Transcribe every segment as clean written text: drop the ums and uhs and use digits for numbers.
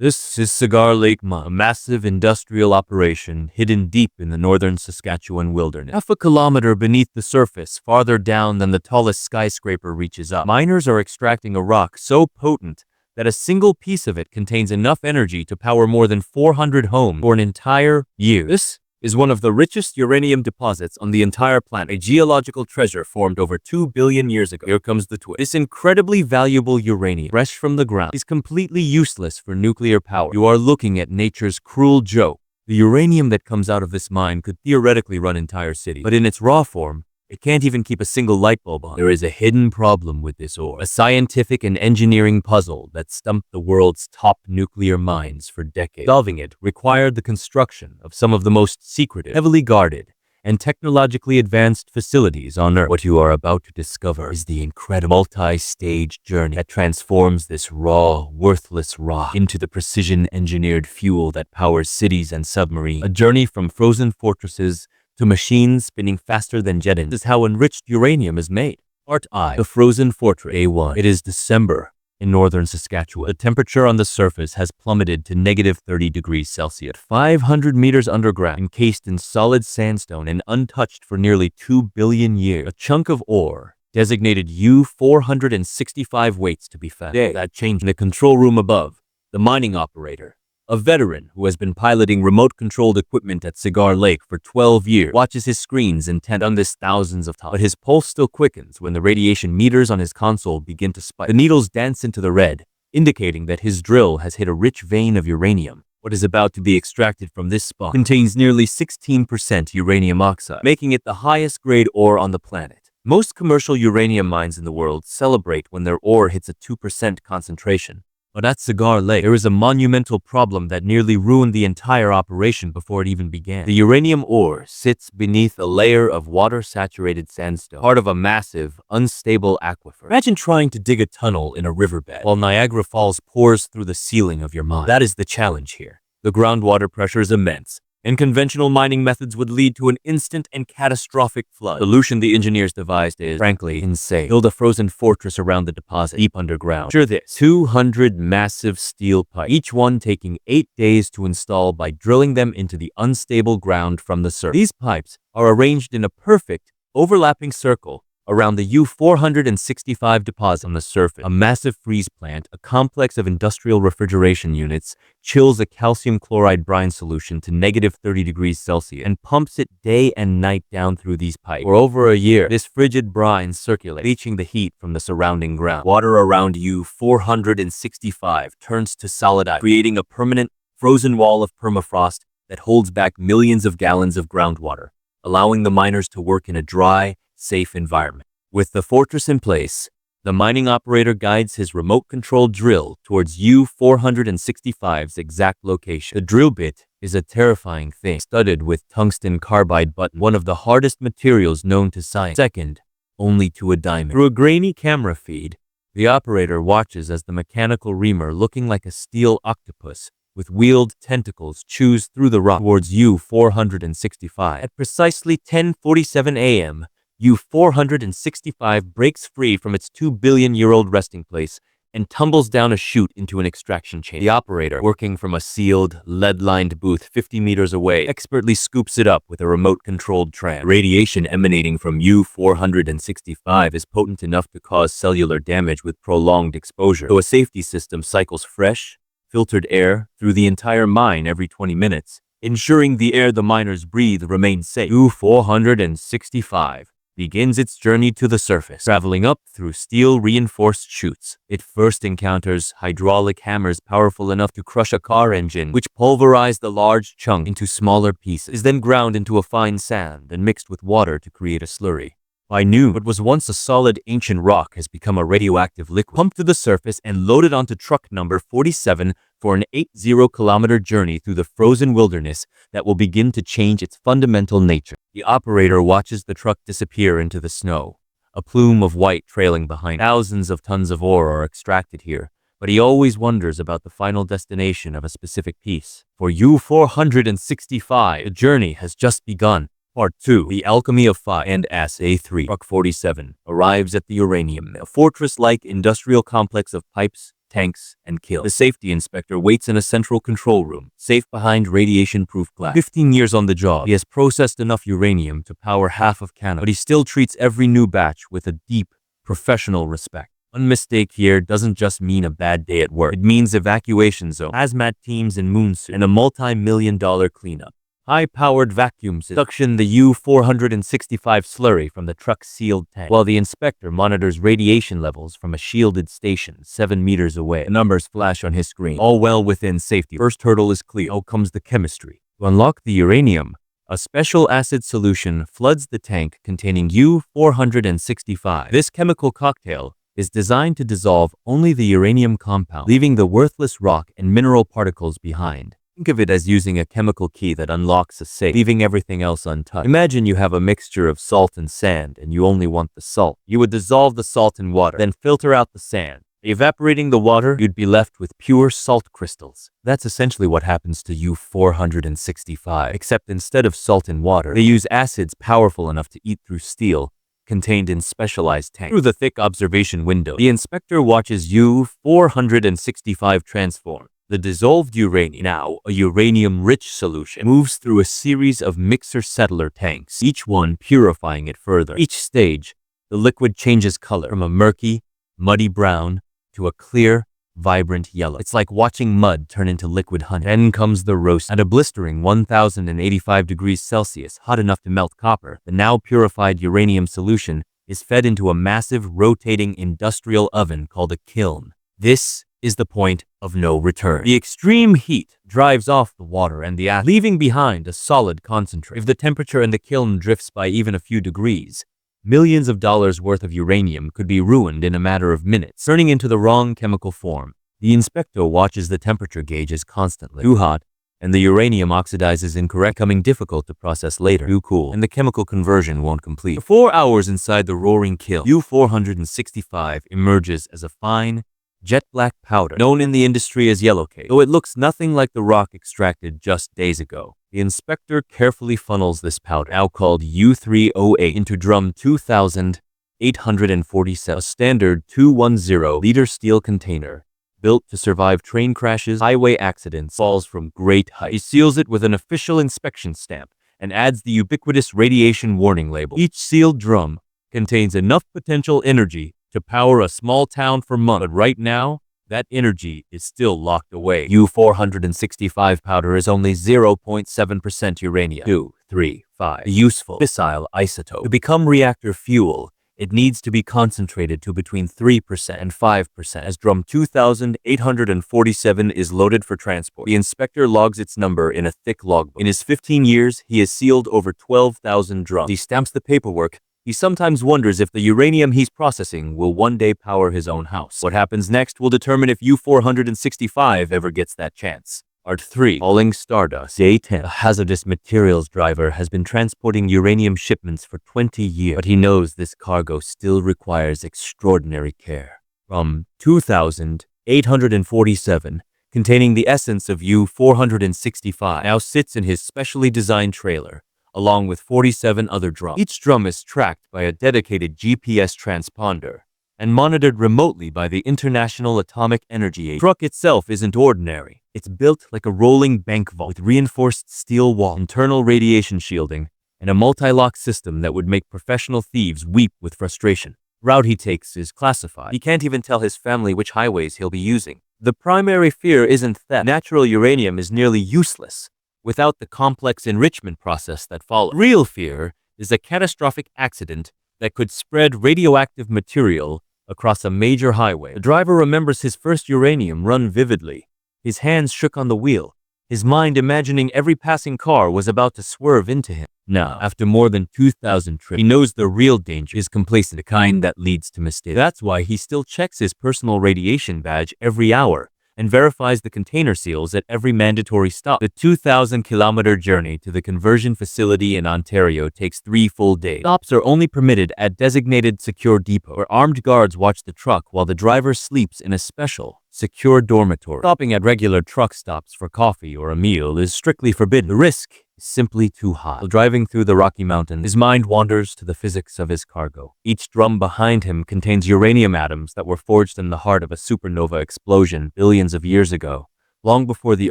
This is Cigar Lake Mine, a massive industrial operation hidden deep in the northern Saskatchewan wilderness. Half a kilometer beneath the surface, farther down than the tallest skyscraper reaches up, miners are extracting a rock so potent that a single piece of it contains enough energy to power more than 400 homes for an entire year. This is one of the richest uranium deposits on the entire planet, a geological treasure formed over 2 billion years ago. Here comes the twist. This incredibly valuable uranium, fresh from the ground, is completely useless for nuclear power. You are looking at nature's cruel joke. The uranium that comes out of this mine could theoretically run entire cities, but in its raw form, it can't even keep a single light bulb on. There is a hidden problem with this ore, a scientific and engineering puzzle that stumped the world's top nuclear minds for decades. Solving it required the construction of some of the most secretive, heavily guarded, and technologically advanced facilities on Earth. What you are about to discover is the incredible multi-stage journey that transforms this raw, worthless rock into the precision-engineered fuel that powers cities and submarines. A journey from frozen fortresses to machines spinning faster than jet engines. This is how enriched uranium is made. Part I. The Frozen Fortress. A1. It is December in northern Saskatchewan. The temperature on the surface has plummeted to negative 30 degrees Celsius. 500 meters underground, encased in solid sandstone and untouched for nearly 2 billion years. A chunk of ore, designated U-465, waits to be found. That changed. In the control room above, the mining operator, a veteran who has been piloting remote-controlled equipment at Cigar Lake for 12 years, watches his screens intent on this thousands of times. But his pulse still quickens when the radiation meters on his console begin to spike. The needles dance into the red, indicating that his drill has hit a rich vein of uranium. What is about to be extracted from this spot contains nearly 16% uranium oxide, making it the highest grade ore on the planet. Most commercial uranium mines in the world celebrate when their ore hits a 2% concentration. But at Cigar Lake, there is a monumental problem that nearly ruined the entire operation before it even began. The uranium ore sits beneath a layer of water-saturated sandstone, part of a massive, unstable aquifer. Imagine trying to dig a tunnel in a riverbed while Niagara Falls pours through the ceiling of your mine. That is the challenge here. The groundwater pressure is immense, and conventional mining methods would lead to an instant and catastrophic flood. The solution the engineers devised is, frankly, insane. Build a frozen fortress around the deposit, deep underground. Picture this: 200 massive steel pipes, each one taking 8 days to install by drilling them into the unstable ground from the surface. These pipes are arranged in a perfect, overlapping circle around the U-465 deposit. On the surface, a massive freeze plant, a complex of industrial refrigeration units, chills a calcium chloride brine solution to negative 30 degrees Celsius and pumps it day and night down through these pipes. For over a year, this frigid brine circulates, leaching the heat from the surrounding ground. Water around U-465 turns to solid ice, creating a permanent, frozen wall of permafrost that holds back millions of gallons of groundwater, allowing the miners to work in a dry, safe environment. With the fortress in place, the mining operator guides his remote-controlled drill towards U-465's exact location. The drill bit is a terrifying thing, studded with tungsten carbide buttons, one of the hardest materials known to science, second only to a diamond. Through a grainy camera feed, the operator watches as the mechanical reamer, looking like a steel octopus with wheeled tentacles, chews through the rock towards U-465. At precisely 10:47 a.m., U-465 breaks free from its 2 billion-year-old resting place and tumbles down a chute into an extraction chamber. The operator, working from a sealed, lead-lined booth 50 meters away, expertly scoops it up with a remote-controlled tram. Radiation emanating from U-465 is potent enough to cause cellular damage with prolonged exposure, so a safety system cycles fresh, filtered air through the entire mine every 20 minutes, ensuring the air the miners breathe remains safe. U-465 begins its journey to the surface, traveling up through steel-reinforced chutes. It first encounters hydraulic hammers powerful enough to crush a car engine, which pulverize the large chunk into smaller pieces. It is then ground into a fine sand and mixed with water to create a slurry. By noon, what was once a solid ancient rock has become a radioactive liquid, pumped to the surface and loaded onto truck number 47 for an 80-kilometer journey through the frozen wilderness that will begin to change its fundamental nature. The operator watches the truck disappear into the snow, a plume of white trailing behind. Thousands of tons of ore are extracted here, but he always wonders about the final destination of a specific piece. For U-465, the journey has just begun. Part 2. The Alchemy of Fire and SA-3. Truck 47 arrives at the Uranium, a fortress-like industrial complex of pipes, tanks, and kiln. The safety inspector waits in a central control room, safe behind radiation-proof glass. 15 years on the job, he has processed enough uranium to power half of Canada, but he still treats every new batch with a deep, professional respect. One mistake here doesn't just mean a bad day at work. It means evacuation zone, hazmat teams in moon suits, and a multi-million-dollar cleanup. High-powered vacuum suction the U-465 slurry from the truck's sealed tank, while the inspector monitors radiation levels from a shielded station 7 meters away. The numbers flash on his screen, all well within safety. First hurdle is clear. Now comes the chemistry. To unlock the uranium, a special acid solution floods the tank containing U-465. This chemical cocktail is designed to dissolve only the uranium compound, leaving the worthless rock and mineral particles behind. Think of it as using a chemical key that unlocks a safe, leaving everything else untouched. Imagine you have a mixture of salt and sand, and you only want the salt. You would dissolve the salt in water, then filter out the sand. Evaporating the water, you'd be left with pure salt crystals. That's essentially what happens to U-465, except instead of salt and water, they use acids powerful enough to eat through steel, contained in specialized tanks. Through the thick observation window, the inspector watches U-465 transform. The dissolved uranium, now a uranium-rich solution, moves through a series of mixer-settler tanks, each one purifying it further. Each stage, the liquid changes color from a murky, muddy brown to a clear, vibrant yellow. It's like watching mud turn into liquid honey. Then comes the roast. At a blistering 1085 degrees Celsius, hot enough to melt copper, the now purified uranium solution is fed into a massive rotating industrial oven called a kiln. This is the point of no return. The extreme heat drives off the water and the acid, leaving behind a solid concentrate. If the temperature in the kiln drifts by even a few degrees, millions of dollars worth of uranium could be ruined in a matter of minutes, turning into the wrong chemical form. The inspector watches the temperature gauges constantly. Too hot, and the uranium oxidizes incorrect, becoming difficult to process later. Too cool, and the chemical conversion won't complete. For 4 hours inside the roaring kiln, U-465 emerges as a fine, jet black powder, known in the industry as yellowcake. Though it looks nothing like the rock extracted just days ago, the inspector carefully funnels this powder, now called U-308, into drum 2847, a standard 210-liter steel container, built to survive train crashes, highway accidents, falls from great height. He seals it with an official inspection stamp and adds the ubiquitous radiation warning label. Each sealed drum contains enough potential energy to power a small town for months, but right now, that energy is still locked away. U-465 powder is only 0.7% uranium. 235. A useful fissile isotope. To become reactor fuel, it needs to be concentrated to between 3% and 5%. As drum 2847 is loaded for transport, the inspector logs its number in a thick logbook. In his 15 years, he has sealed over 12,000 drums. He stamps the paperwork. He sometimes wonders if the uranium he's processing will one day power his own house. What happens next will determine if U-465 ever gets that chance. Part 3. Falling Stardust. Day 10. A hazardous materials driver has been transporting uranium shipments for 20 years, but he knows this cargo still requires extraordinary care. From 2847, containing the essence of U-465, now sits in his specially designed trailer, along with 47 other drums. Each drum is tracked by a dedicated GPS transponder and monitored remotely by the International Atomic Energy Agency. The truck itself isn't ordinary. It's built like a rolling bank vault with reinforced steel wall, internal radiation shielding, and a multi-lock system that would make professional thieves weep with frustration. The route he takes is classified. He can't even tell his family which highways he'll be using. The primary fear isn't theft. Natural uranium is nearly useless without the complex enrichment process that follows. Real fear is a catastrophic accident that could spread radioactive material across a major highway. The driver remembers his first uranium run vividly. His hands shook on the wheel, his mind imagining every passing car was about to swerve into him. Now, after more than 2,000 trips, he knows the real danger is complacent, the kind that leads to mistakes. That's why he still checks his personal radiation badge every hour and verifies the container seals at every mandatory stop. The 2,000-kilometer journey to the conversion facility in Ontario takes 3 full days. Stops are only permitted at designated secure depot, where armed guards watch the truck while the driver sleeps in a special, secure dormitory. Stopping at regular truck stops for coffee or a meal is strictly forbidden. The risk is simply too high. While driving through the Rocky Mountains, his mind wanders to the physics of his cargo. Each drum behind him contains uranium atoms that were forged in the heart of a supernova explosion billions of years ago, long before the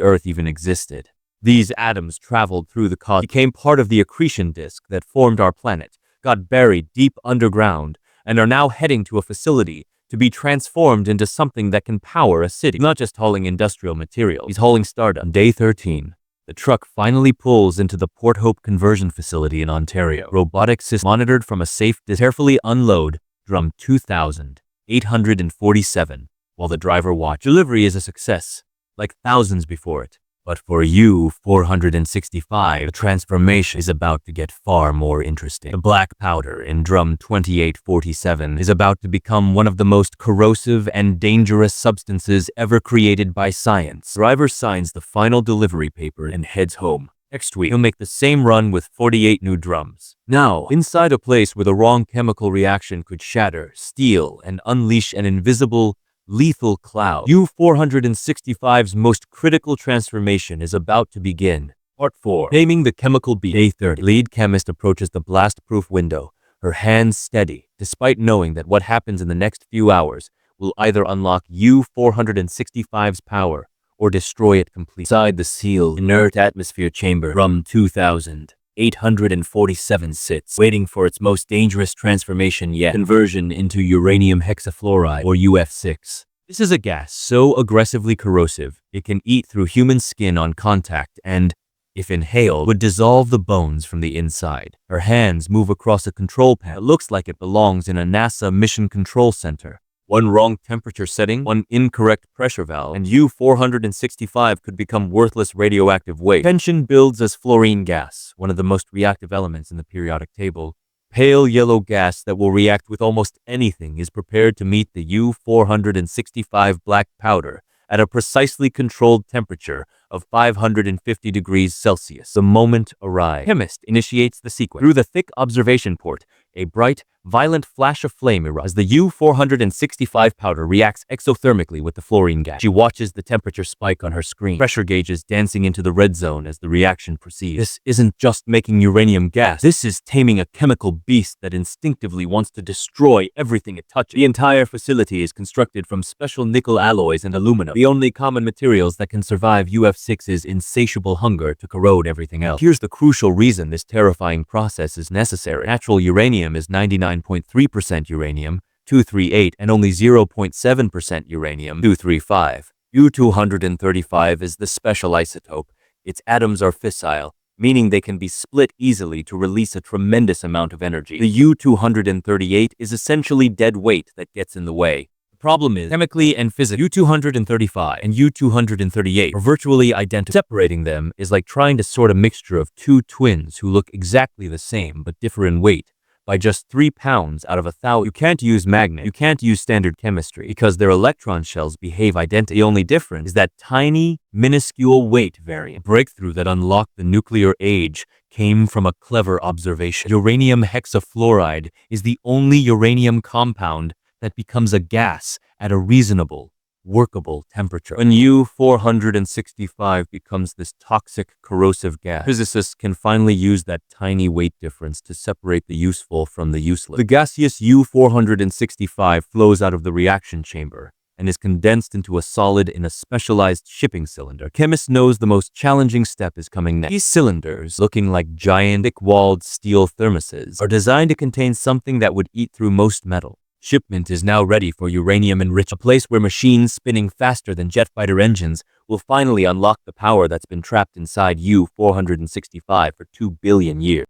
Earth even existed. These atoms traveled through the cosmos, became part of the accretion disk that formed our planet, got buried deep underground, and are now heading to a facility to be transformed into something that can power a city. He's not just hauling industrial material, he's hauling stardust. On day 13, the truck finally pulls into the Port Hope conversion facility in Ontario. Robotic system monitored from a safe distance carefully unload drum 2,847 while the driver watched. Delivery is a success, like thousands before it. But for U-465, the transformation is about to get far more interesting. The black powder in drum 2847 is about to become one of the most corrosive and dangerous substances ever created by science. Driver signs the final delivery paper and heads home. Next week, he'll make the same run with 48 new drums. Now, inside a place where the wrong chemical reaction could shatter, steal, and unleash an invisible, lethal cloud, U-465's most critical transformation is about to begin. Part 4. Naming the chemical beast. Day 30. Lead chemist approaches the blast-proof window, her hands steady, despite knowing that what happens in the next few hours will either unlock U-465's power or destroy it completely. Inside the sealed, inert atmosphere chamber, drum 2,847 sits, waiting for its most dangerous transformation yet, conversion into uranium hexafluoride, or UF6. This is a gas so aggressively corrosive, it can eat through human skin on contact and, if inhaled, would dissolve the bones from the inside. Her hands move across a control panel that looks like it belongs in a NASA mission control center. One wrong temperature setting, one incorrect pressure valve, and U-465 could become worthless radioactive waste. Tension builds as fluorine gas, one of the most reactive elements in the periodic table. Pale yellow gas that will react with almost anything is prepared to meet the U-465 black powder at a precisely controlled temperature of 550 degrees Celsius. The moment arrives. Chemist initiates the sequence. Through the thick observation port, a bright, violent flash of flame erupts as the U-465 powder reacts exothermically with the fluorine gas. She watches the temperature spike on her screen, pressure gauges dancing into the red zone as the reaction proceeds. This isn't just making uranium gas. This is taming a chemical beast that instinctively wants to destroy everything it touches. The entire facility is constructed from special nickel alloys and aluminum, the only common materials that can survive UF6's insatiable hunger to corrode everything else. Here's the crucial reason this terrifying process is necessary. Natural uranium is 99.3% uranium-238 and only 0.7% uranium-235. U-235 is the special isotope. Its atoms are fissile, meaning they can be split easily to release a tremendous amount of energy. The U-238 is essentially dead weight that gets in the way. The problem is, chemically and physically, U-235 and U-238 are virtually identical. Separating them is like trying to sort a mixture of two twins who look exactly the same but differ in weight by just 3 pounds out of 1,000. You can't use magnet, you can't use standard chemistry because their electron shells behave identically. The only difference is that tiny, minuscule weight variant. The breakthrough that unlocked the nuclear age came from a clever observation. Uranium hexafluoride is the only uranium compound that becomes a gas at a reasonable, workable temperature. When U-465 becomes this toxic, corrosive gas, physicists can finally use that tiny weight difference to separate the useful from the useless. The gaseous U-465 flows out of the reaction chamber and is condensed into a solid in a specialized shipping cylinder. Chemist knows the most challenging step is coming next. These cylinders, looking like giant, thick-walled steel thermoses, are designed to contain something that would eat through most metal. Shipment is now ready for Uranium Enrichment, a place where machines spinning faster than jet fighter engines will finally unlock the power that's been trapped inside U-465 for 2 billion years.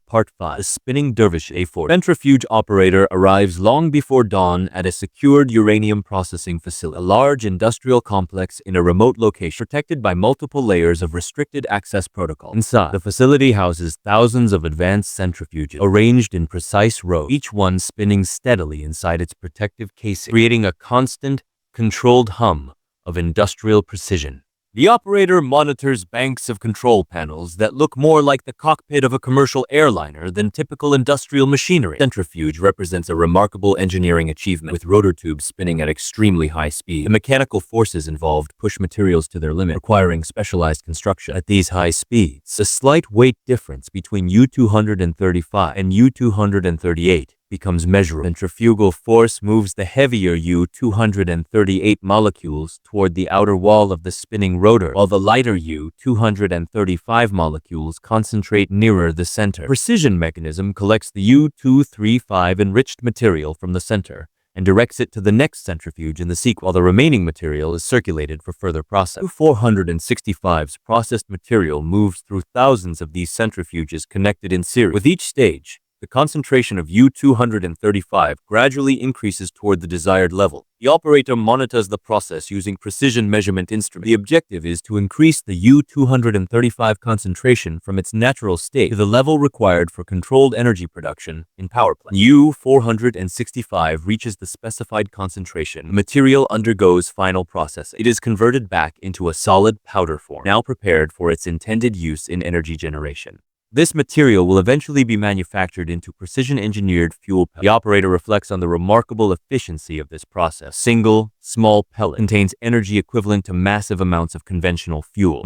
Part 5. The Spinning Dervish A4. Centrifuge operator arrives long before dawn at a secured uranium processing facility, a large industrial complex in a remote location protected by multiple layers of restricted access protocol. Inside, the facility houses thousands of advanced centrifuges arranged in precise rows, each one spinning steadily inside its protective casing, creating a constant, controlled hum of industrial precision. The operator monitors banks of control panels that look more like the cockpit of a commercial airliner than typical industrial machinery. Centrifuge represents a remarkable engineering achievement, with rotor tubes spinning at extremely high speed. The mechanical forces involved push materials to their limit, requiring specialized construction. At these high speeds, the slight weight difference between U-235 and U-238 becomes measurable. Centrifugal force moves the heavier U-238 molecules toward the outer wall of the spinning rotor, while the lighter U-235 molecules concentrate nearer the center. Precision mechanism collects the U-235 enriched material from the center and directs it to the next centrifuge in the sequence, while the remaining material is circulated for further process. U-465's processed material moves through thousands of these centrifuges connected in series. With each stage, the concentration of U-235 gradually increases toward the desired level. The operator monitors the process using precision measurement instruments. The objective is to increase the U-235 concentration from its natural state to the level required for controlled energy production in power plants. U-465 reaches the specified concentration. The material undergoes final processing. It is converted back into a solid powder form, now prepared for its intended use in energy generation. This material will eventually be manufactured into precision-engineered fuel pellets. The operator reflects on the remarkable efficiency of this process. Single, small pellet contains energy equivalent to massive amounts of conventional fuel.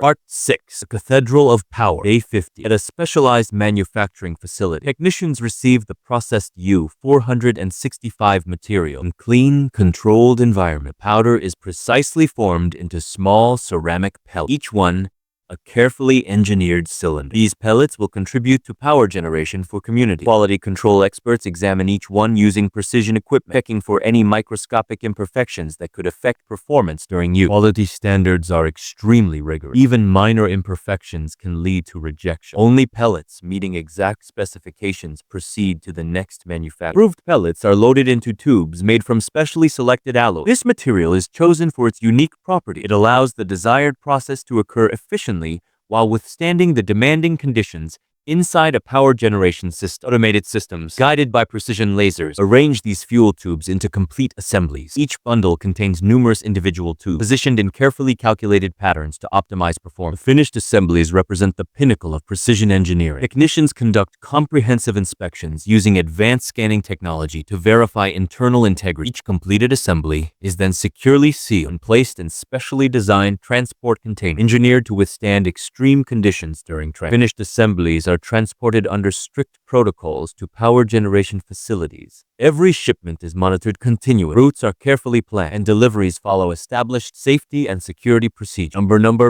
Part 6. The Cathedral of Power. Day 50. At a specialized manufacturing facility, technicians receive the processed U-465 material in clean, controlled environment. Powder is precisely formed into small ceramic pellets, each one a carefully engineered cylinder. These pellets will contribute to power generation for community. Quality control experts examine each one using precision equipment, checking for any microscopic imperfections that could affect performance during use. Quality standards are extremely rigorous. Even minor imperfections can lead to rejection. Only pellets meeting exact specifications proceed to the next manufacture. Approved pellets are loaded into tubes made from specially selected alloy. This material is chosen for its unique property. It allows the desired process to occur efficiently while withstanding the demanding conditions inside a power generation system. Automated systems, guided by precision lasers, arrange these fuel tubes into complete assemblies. Each bundle contains numerous individual tubes, positioned in carefully calculated patterns to optimize performance. The finished assemblies represent the pinnacle of precision engineering. Technicians conduct comprehensive inspections using advanced scanning technology to verify internal integrity. Each completed assembly is then securely sealed and placed in specially designed transport containers, engineered to withstand extreme conditions during transport. Finished assemblies are transported under strict protocols to power generation facilities. Every shipment is monitored continuously. Routes are carefully planned, and deliveries follow established safety and security procedures.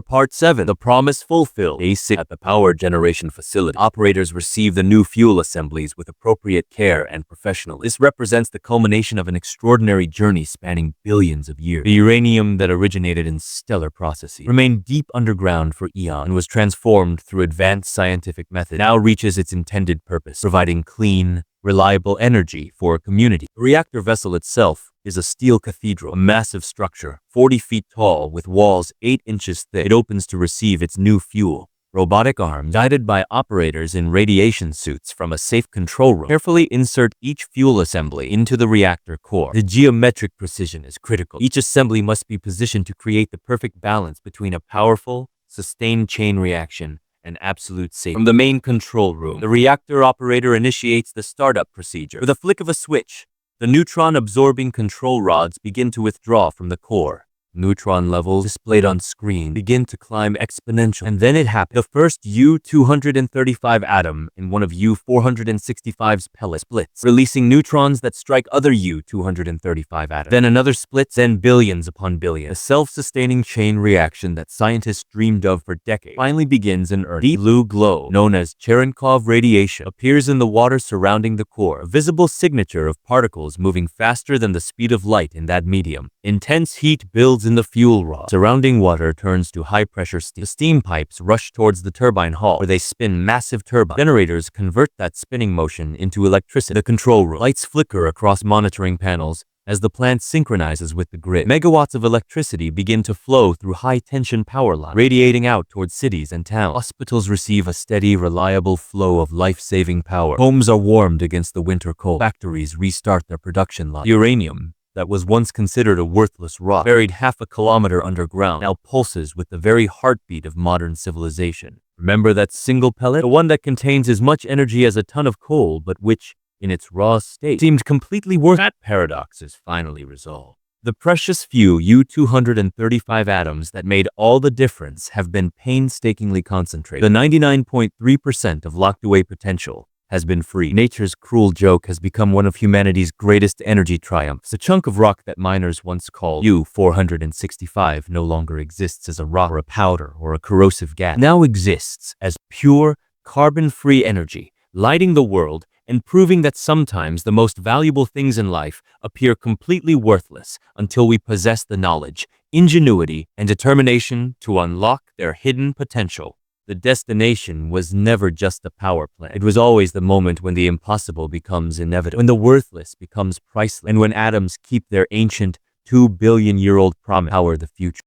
Part 7. The Promise Fulfilled. Day 6. At the power generation facility, operators receive the new fuel assemblies with appropriate care and professionalism. This represents the culmination of an extraordinary journey spanning billions of years. The uranium that originated in stellar processes remained deep underground for eons and was transformed through advanced scientific methods, now reaches its intended purpose, providing clean, reliable energy for a community. The reactor vessel itself is a steel cathedral, a massive structure, 40 feet tall with walls 8 inches thick. It opens to receive its new fuel. Robotic arms, guided by operators in radiation suits from a safe control room, carefully insert each fuel assembly into the reactor core. The geometric precision is critical. Each assembly must be positioned to create the perfect balance between a powerful, sustained chain reaction and absolute safety. From the main control room, the reactor operator initiates the startup procedure. With a flick of a switch, the neutron-absorbing control rods begin to withdraw from the core. Neutron levels displayed on screen begin to climb exponentially, and then it happens. The first U-235 atom in one of U-465's pellets splits, releasing neutrons that strike other U-235 atoms. Then another splits, then billions upon billions. A self-sustaining chain reaction that scientists dreamed of for decades finally begins in earnest. Deep blue glow, known as Cherenkov radiation, appears in the water surrounding the core, a visible signature of particles moving faster than the speed of light in that medium. Intense heat builds in the fuel rod. Surrounding water turns to high-pressure steam. The steam pipes rush towards the turbine hall, where they spin massive turbines. Generators convert that spinning motion into electricity. The control room. Lights flicker across monitoring panels as the plant synchronizes with the grid. Megawatts of electricity begin to flow through high-tension power lines, radiating out towards cities and towns. Hospitals receive a steady, reliable flow of life-saving power. Homes are warmed against the winter cold. Factories restart their production lines. Uranium, that was once considered a worthless rock, buried half a kilometer underground, now pulses with the very heartbeat of modern civilization. Remember that single pellet? The one that contains as much energy as a ton of coal, but which, in its raw state, seemed completely worthless. That paradox is finally resolved. The precious few U-235 atoms that made all the difference have been painstakingly concentrated. The 99.3% of locked-away potential has been freed. Nature's cruel joke has become one of humanity's greatest energy triumphs. The chunk of rock that miners once called U-465 no longer exists as a rock or a powder or a corrosive gas. It now exists as pure, carbon-free energy, lighting the world and proving that sometimes the most valuable things in life appear completely worthless until we possess the knowledge, ingenuity, and determination to unlock their hidden potential. The destination was never just a power plant. It was always the moment when the impossible becomes inevitable, when the worthless becomes priceless, and when atoms keep their ancient 2 billion-year-old promise to power the future.